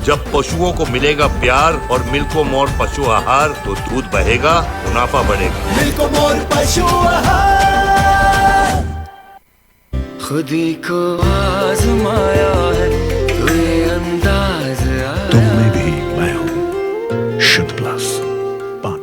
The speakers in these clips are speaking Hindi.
जब पशुओं को मिलेगा प्यार और मिल्को मोर पशु आहार तो दूध बहेगा, मुनाफा बढ़ेगा। मिल्को मोर पशु आहार। खुदी को आजमाया है तो ये अंदाज आया। तुम में भी मैं हूं शुद्ध प्लस पान।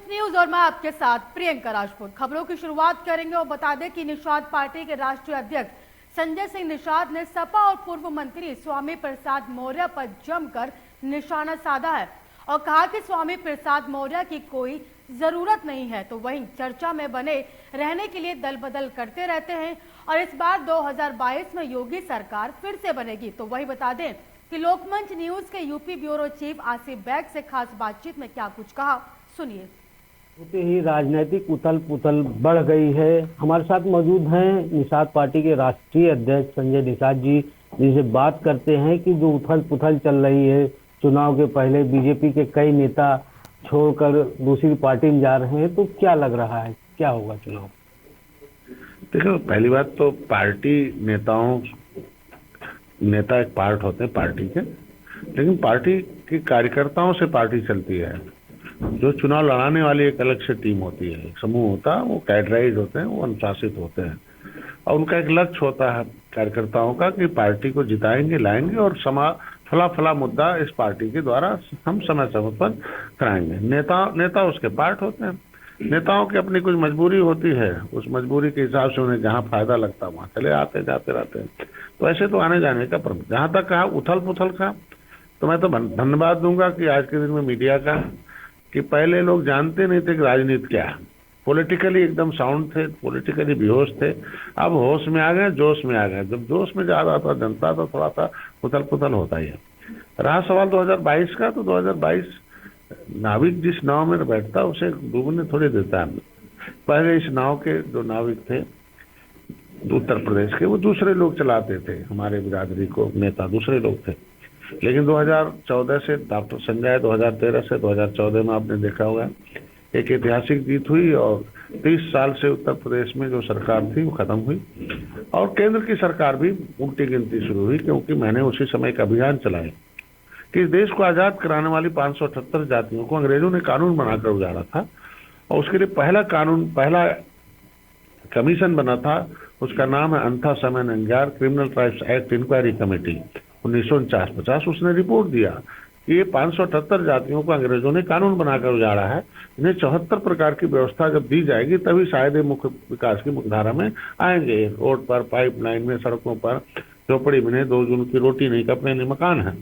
न्यूज और मैं आपके साथ प्रियंका राजपूत। खबरों की शुरुआत करेंगे और बता दें कि निषाद पार्टी के राष्ट्रीय अध्यक्ष संजय सिंह निषाद ने सपा और पूर्व मंत्री स्वामी प्रसाद मौर्य पर जमकर निशाना साधा है और कहा कि स्वामी प्रसाद मौर्य की कोई जरूरत नहीं है, तो वहीं चर्चा में बने रहने के लिए दल बदल करते रहते हैं और इस बार 2022 में योगी सरकार फिर से बनेगी। तो वही बता दें कि लोकमंच न्यूज के UP bureau chief Asif bag से खास बातचीत में क्या कुछ कहा, सुनिए। होते ही राजनीतिक उथल पुथल बढ़ गई है। हमारे साथ मौजूद हैं निषाद पार्टी के राष्ट्रीय अध्यक्ष संजय निषाद जी, जिनसे बात करते हैं कि जो उथल पुथल चल रही है, चुनाव के पहले बीजेपी के कई नेता छोड़कर दूसरी पार्टी में जा रहे हैं, तो क्या लग रहा है, क्या होगा चुनाव? देखो, पहली बात तो पार्टी नेता एक पार्ट होते हैं पार्टी के, लेकिन पार्टी के कार्यकर्ताओं से पार्टी चलती है। जो चुनाव लड़ाने वाली एक अलग से टीम होती है, एक समूह होता है, वो कैडराइज होते हैं, वो अनुशासित होते हैं और उनका एक लक्ष्य होता है कार्यकर्ताओं का कि पार्टी को जिताएंगे, लाएंगे और फला मुद्दा इस पार्टी के द्वारा हम समय समय पर कराएंगे। नेता उसके पार्ट होते हैं। नेताओं की अपनी कुछ मजबूरी होती है, उस मजबूरी के हिसाब से उन्हें जहाँ फायदा लगता है वहाँ चले आते जाते रहते हैं। तो ऐसे तो आने जाने का प्रमुख। जहाँ तक कहा उथल पुथल का, तो मैं तो धन्यवाद दूंगा कि आज के दिन में मीडिया का, कि पहले लोग जानते नहीं थे कि राजनीति क्या है। पॉलिटिकली एकदम साउंड थे, पॉलिटिकली बेहोश थे, अब होश में आ गए, जोश में आ गए। जब जोश में जा रहा था जनता तो थोड़ा सा उथल पुथल होता ही है। रहा सवाल 2022 का, तो 2022 नाविक जिस नाव में बैठता उसे डूबने थोड़ी देता है। पहले इस नाव के जो नाविक थे उत्तर प्रदेश के, वो दूसरे लोग चलाते थे, हमारे बिरादरी को नेता दूसरे लोग थे। लेकिन 2014 से डॉक्टर संजय 2013 से 2014 में आपने देखा होगा एक ऐतिहासिक जीत हुई और 30 साल से उत्तर प्रदेश में जो सरकार थी वो खत्म हुई और केंद्र की सरकार भी उल्टी गिनती शुरू हुई, क्योंकि मैंने उसी समय एक अभियान चलाया कि इस देश को आजाद कराने वाली 578 जातियों को अंग्रेजों ने कानून बनाकर उजाड़ा था और उसके लिए पहला कमीशन बना था। उसका नाम है अंथा समय नंगार criminal tribes act inquiry committee 1949। उसने रिपोर्ट दिया कि ये 578 जातियों को अंग्रेजों ने कानून बनाकर उजाड़ा है, इन्हें 74 प्रकार की व्यवस्था जब दी जाएगी तभी शायद ये मुख्य विकास की मुख्यधारा में आएंगे। रोड पर, पाइपलाइन में, सड़कों पर, झोपड़ी में, 2 जून की रोटी नहीं, कपड़े नहीं, मकान है।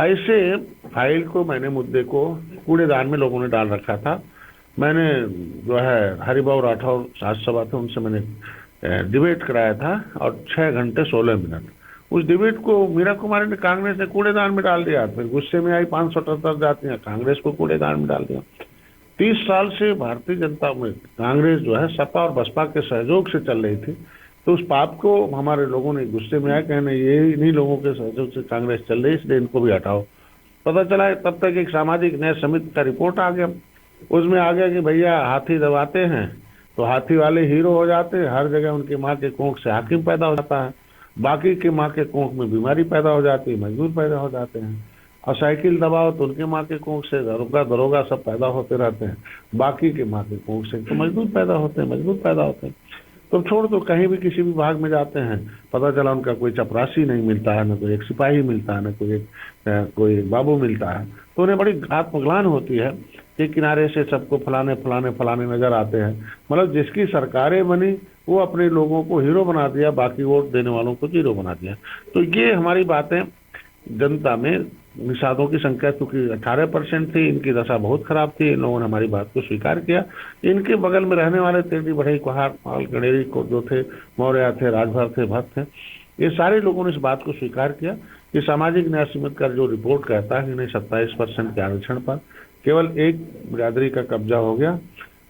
ऐसे फाइल को, मैंने मुद्दे को कूड़ेदान में लोगों ने डाल रखा था। मैंने जो है हरिभाऊ राठौर राज्यसभा थे, उनसे मैंने डिबेट कराया था और 6 घंटे 16 मिनट उस डिबेट को मीरा कुमारी ने, कांग्रेस ने कूड़ेदान में डाल दिया। फिर गुस्से में आई 578 जातियां, कांग्रेस को कूड़ेदान में डाल दिया। 30 साल से भारतीय जनता में कांग्रेस जो है सपा और बसपा के सहयोग से चल रही थी, तो उस पाप को हमारे लोगों ने गुस्से में आया, कहने ये इन्हीं लोगों के सहयोग से कांग्रेस चल रही है, इसलिए इनको भी हटाओ। पता चला तब तक एक सामाजिक न्याय समिति का रिपोर्ट आ गया, उसमें आ गया कि भैया हाथी दबाते हैं तो हाथी वाले हीरो हो जाते हैं, हर जगह उनकी माँ के कोख से हाकिम पैदा हो जाता है, बाकी की माँ के कोख में बीमारी पैदा हो जाती है, मजदूर पैदा हो जाते हैं। और साइकिल दबाओ तो उनके माँ के कोख से दरोगा सब पैदा होते रहते हैं, बाकी के माँ के कोख से तो मजदूर पैदा होते हैं। तो छोड़ दो, कहीं भी किसी भी भाग में जाते हैं, पता चला उनका कोई चपरासी नहीं मिलता है, न कोई एक सिपाही मिलता है, न कोई एक बाबू मिलता है। तो उन्हें बड़ी आत्मग्लानि होती है कि किनारे से सबको फलाने नजर आते हैं। मतलब जिसकी सरकारें बनी वो अपने लोगों को हीरो बना दिया, बाकी वोट देने वालों को जीरो बना दिया। तो ये हमारी बातें जनता में, निषादों की संख्या क्योंकि 18% थी, इनकी दशा बहुत खराब थी, इन लोगों ने हमारी बात को स्वीकार किया। इनके बगल में रहने वाले तेली बढ़ई कुहार पाल गणेरी को जो थे, मौर्य थे, राजभर थे, भक्त थे, ये सारे लोगों ने इस बात को स्वीकार किया कि सामाजिक न्याय समिति का जो रिपोर्ट कहता है कि 27% के आरक्षण पर केवल एक बिरादरी का कब्जा हो गया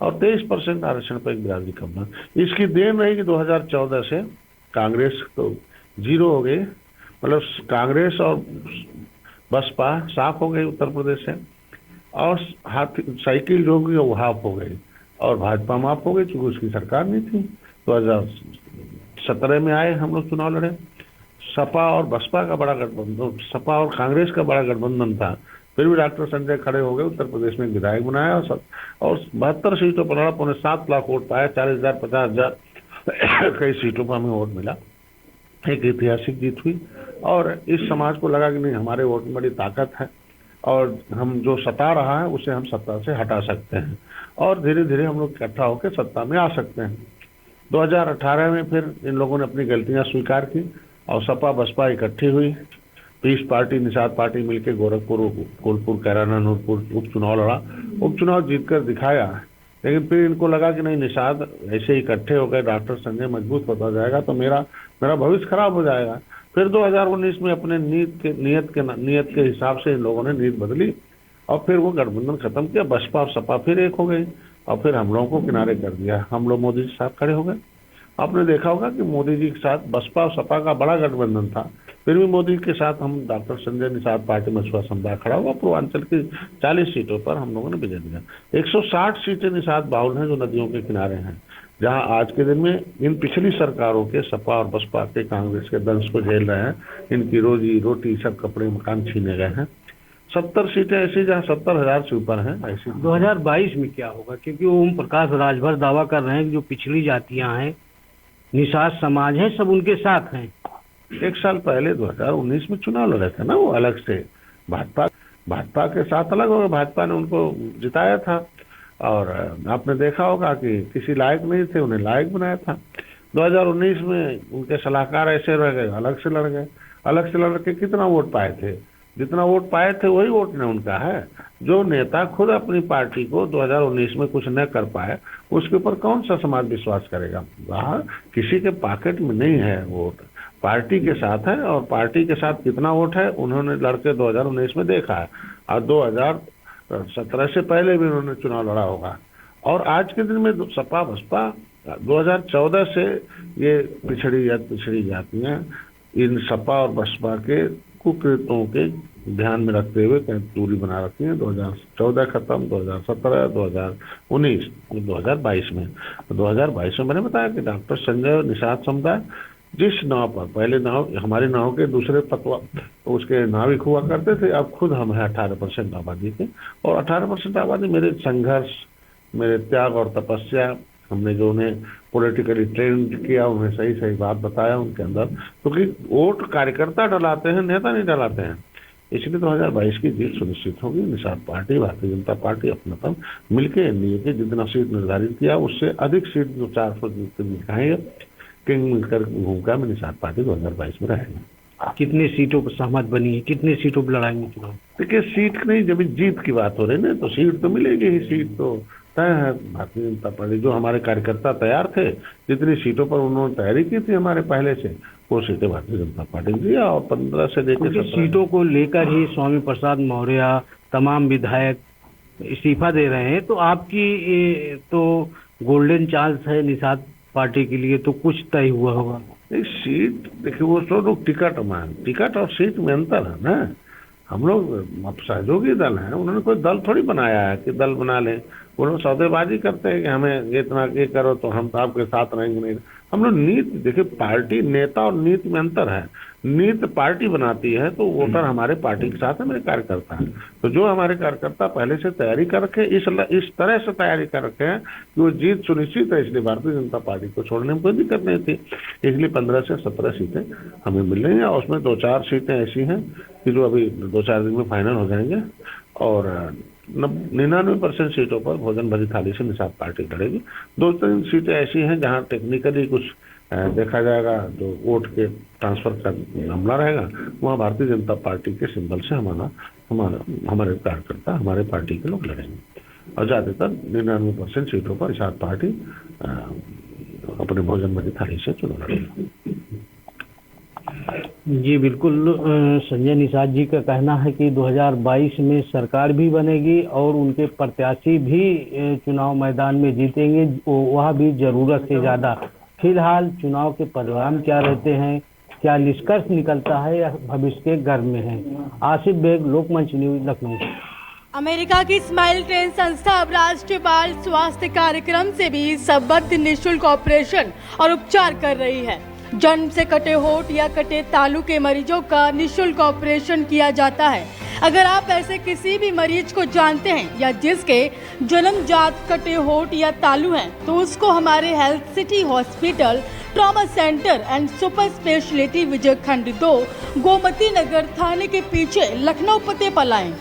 और 23% आरक्षण पर एक बिरादरी कब्जा। इसकी देन रही कि 2014 से कांग्रेस तो जीरो हो गई, मतलब कांग्रेस और बसपा साफ हो गई उत्तर प्रदेश से, और साइकिल जो होगी वो हाफ हो गई और भाजपा माफ हो गई क्योंकि उसकी सरकार नहीं थी। 2017 में आए हम लोग चुनाव लड़े, सपा और बसपा का बड़ा गठबंधन, सपा और कांग्रेस का बड़ा गठबंधन था, फिर भी डॉक्टर संजय खड़े हो गए, उत्तर प्रदेश में विधायक बनाया और 72 सीटों पर लड़ा, 7.25 लाख वोट पाया, 40,000 50,000 कई सीटों पर हमें वोट मिला। एक ऐतिहासिक जीत हुई और इस समाज को लगा कि नहीं, हमारे वोट में बड़ी ताकत है और हम जो सता रहा है उसे हम सत्ता से हटा सकते हैं और धीरे धीरे हम लोग इकट्ठा होकर सत्ता में आ सकते हैं। 2018 में फिर इन लोगों ने अपनी गलतियां स्वीकार की और सपा बसपा इकट्ठी हुई, पीस पार्टी निषाद पार्टी मिलकर गोरखपुर, फूलपुर, कैराना, नूरपुर उपचुनाव लड़ा, उपचुनाव जीतकर दिखाया। लेकिन फिर इनको लगा कि नहीं, निषाद ऐसे इकट्ठे हो गए, डॉक्टर संजय मजबूत होता जाएगा तो मेरा भविष्य खराब हो जाएगा। फिर 2019 में अपने नियत के हिसाब से इन लोगों ने नीति बदली और फिर वो गठबंधन खत्म किया, बसपा और सपा फिर एक हो गई और फिर हम लोगों को किनारे कर दिया, हम लोग मोदी जी के साथ खड़े हो गए। आपने देखा होगा कि मोदी जी के साथ बसपा और सपा का बड़ा गठबंधन था, फिर भी मोदी के साथ हम डॉक्टर संजय निषाद पार्टी में मछुआ समुदाय खड़ा हुआ, पूर्वांचल की 40 सीटों पर हम लोगों ने विजय दिया। 160 सीटें निषाद बाहुल हैं जो नदियों के किनारे हैं, जहां आज के दिन में इन पिछली सरकारों के सपा और बसपा के कांग्रेस के दंश को झेल रहे हैं, इनकी रोजी रोटी सब कपड़े मकान छीने गए हैं। 70 सीटें ऐसी जहां 70,000 से ऊपर हैं ऐसी। 2022 में क्या होगा, क्योंकि ओम प्रकाश राजभर दावा कर रहे हैं कि जो पिछड़ी जातियां हैं, निषाद समाज है, सब उनके साथ हैं। एक साल पहले 2019 में चुनाव लड़े थे ना, वो अलग से भाजपा के साथ अलग हो गए, भाजपा ने उनको जिताया था और आपने देखा होगा कि किसी लायक नहीं थे, उन्हें लायक बनाया था। 2019 में उनके सलाहकार ऐसे रह गए, अलग से लड़ गए, अलग से लड़ के कितना वोट पाए थे, जितना वोट पाए थे वही वोट ने उनका है। जो नेता खुद अपनी पार्टी को 2019 में कुछ न कर पाए, उसके ऊपर कौन सा समाज विश्वास करेगा। वहाँ किसी के पॉकेट में नहीं है वोट, पार्टी के साथ है और पार्टी के साथ कितना वोट है उन्होंने लड़के 2019 में देखा है और 2017 से पहले भी उन्होंने चुनाव लड़ा होगा। और आज के दिन में सपा बसपा 2014 से ये पिछड़ी जातियां इन सपा और बसपा के कुकृत्यों के ध्यान में रखते हुए कहीं दूरी बना रखी है। 2014 खत्म, 2017, 2019, 2022 में 2022 में मैंने बताया कि डॉक्टर संजय निषाद समुदाय जिस नाव पर, पहले नाव हमारी नाव के दूसरे पतवा उसके नाविक हुआ करते थे, अब खुद हम है 18% आबादी के और 18% आबादी मेरे संघर्ष, मेरे त्याग और तपस्या, हमने जो उन्हें पॉलिटिकली ट्रेन किया, उन्हें सही सही बात बताया उनके अंदर, क्योंकि वोट कार्यकर्ता डलाते हैं, नेता नहीं डलाते हैं। इसलिए 2022 की जीत सुनिश्चित होगी। निषाद पार्टी, भारतीय जनता पार्टी अपनापन मिलकर एनडीए के जितना सीट निर्धारित किया उससे अधिक सीट जो 400 जीत के दिखाएंगे, किंग मिलकर भूमिका में निषाद पार्टी 2022 में रहेगी। कितने सीटों पर सहमत बनी है, कितने सीटों पर लड़ाएंगे चुनाव? देखिए सीट नहीं, जब जीत की बात हो रही है तो सीट तो मिलेगी ही, सीट तो तय है। भारतीय जनता पार्टी जो हमारे कार्यकर्ता तैयार थे, जितनी सीटों पर उन्होंने तैयारी की थी हमारे पहले से, वो सीटें भारतीय जनता पार्टी ने दिया और 15 से लेकर 17 सीटों को लेकर ही स्वामी प्रसाद मौर्य तमाम विधायक इस्तीफा दे रहे हैं, तो आपकी तो गोल्डन चांस है निषाद पार्टी के लिए, तो कुछ तय हुआ होगा। सीट देखिए वो तो लोग टिकट और सीट में अंतर है ना। हम लोग अब सहयोगी दल हैं, उन्होंने कोई दल थोड़ी बनाया है कि दल बना लें। वो लोग सौदेबाजी करते हैं कि हमें इतना ये करो तो हम तो आपके साथ रहेंगे नहीं। हम लोग नीति, देखिए पार्टी नेता और नीति में अंतर है। नीति पार्टी बनाती है तो वोटर हमारे पार्टी के साथ है, मेरे कार्यकर्ता है। तो जो हमारे कार्यकर्ता पहले से तैयारी कर रखे, इस तरह से तैयारी कर रखे हैं कि वो जीत सुनिश्चित है, इसलिए भारतीय जनता पार्टी को छोड़ने में कोई दिक्कत नहीं थी। इसलिए 15 से 17 सीटें हमें मिल रही हैं और उसमें 2-4 सीटें ऐसी हैं कि जो अभी 2-4 दिन में फाइनल हो जाएंगे और 99% सीटों पर भोजन भरी थाली से निषाद पार्टी लड़ेगी। 2-3 सीटें ऐसी हैं जहां टेक्निकली कुछ देखा जाएगा, जो वोट के ट्रांसफर का मामला रहेगा, वहाँ भारतीय जनता पार्टी के सिंबल से हमारे कार्यकर्ता, हमारे पार्टी के लोग लड़ेंगे और ज्यादातर 99% सीटों पर निषाद पार्टी अपने भोजन भरी थाली से चुनाव लड़ेगी। जी बिल्कुल, संजय निषाद जी का कहना है कि 2022 में सरकार भी बनेगी और उनके प्रत्याशी भी चुनाव मैदान में जीतेंगे, वह भी जरूरत से ज्यादा। फिलहाल चुनाव के परिणाम क्या रहते हैं, क्या निष्कर्ष निकलता है या भविष्य के गर्भ में है। आसिफ बेग, लोकमंच न्यूज, लखनऊ। अमेरिका की स्माइल ट्रेन संस्था अब राष्ट्रीय बाल स्वास्थ्य कार्यक्रम से भी संबद्ध निःशुल्क ऑपरेशन और उपचार कर रही है। जन्म से कटे होठ या कटे तालू के मरीजों का निःशुल्क ऑपरेशन किया जाता है। अगर आप ऐसे किसी भी मरीज को जानते हैं या जिसके जन्मजात कटे होठ या तालू हैं, तो उसको हमारे health city hospital, trauma centre and super speciality Vijay Khand 2, Gomti Nagar थाने के पीछे लखनऊ पते पर लाएं।